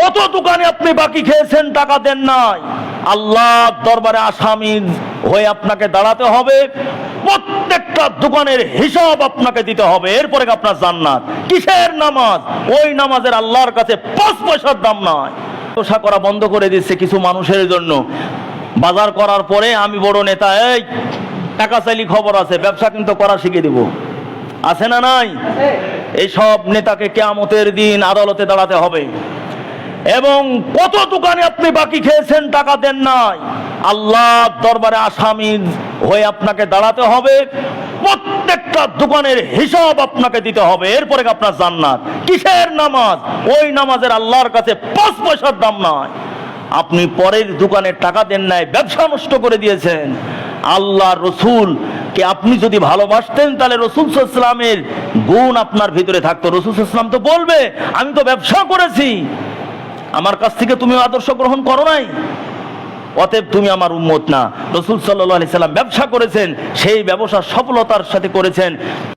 কত দোকানে আপনি বাকি খেয়েছেন, টাকা দেন নাই, আল্লাহর দরবারে আসামি হয়ে আপনাকে দাঁড়াতে হবে। প্রত্যেকটা দোকানের হিসাব আপনাকে দিতে হবে, এরপরে আপনার জান্নাত। কিসের নামাজ? ওই নামাজের আল্লাহর কাছে 5 পয়সার দাম নাই। ব্যবসা করা বন্ধ করে দিচ্ছে কিছু মানুষের জন্য। বাজার করার পরে আমি বড় নেতা, এই টাকা চাইলি খবর আছে, ব্যবসা কিন্তু করা শিখে দিব, আছে না নাই? এই সব নেতাকে কিয়ামতের দিন আদালতে দাঁড়াতে হবে। এবং কত দোকানে আপনি বাকি খেয়েছেন, টাকা দেন নাই, আল্লাহর দরবারে আসামি হয়ে আপনাকে দাঁড়াতে হবে। প্রত্যেকটা দোকানের হিসাব আপনাকে দিতে হবে, এরপরে আপনার জান্নাত। কিসের নামাজ? ওই নামাজের আল্লাহর কাছে 5 পয়সার দাম নাই। আপনি পরের দোকানে টাকা দেন নাই, ব্যবসা নষ্ট করে দিয়েছেন। আল্লাহ রসুল কে আপনি যদি ভালোবাসতেন, তাহলে রসুল সাল্লাল্লাহু আলাইহি ওয়াসাল্লামের গুণ আপনার ভিতরে থাকতো। রসুল সাল্লাল্লাহু আলাইহি ওয়াসাল্লাম তো বলবে, আমি তো ব্যবসা করেছি, আমার কাছ থেকে তুমি আদর্শ গ্রহণ করো নাই, অতএব তুমি আমার উম্মত না। রসুল সাল্লাল্লাহু আলাইহি ওয়াসাল্লাম ব্যবসা করেছেন, সেই ব্যবসা সফলতার সাথে করেছেন।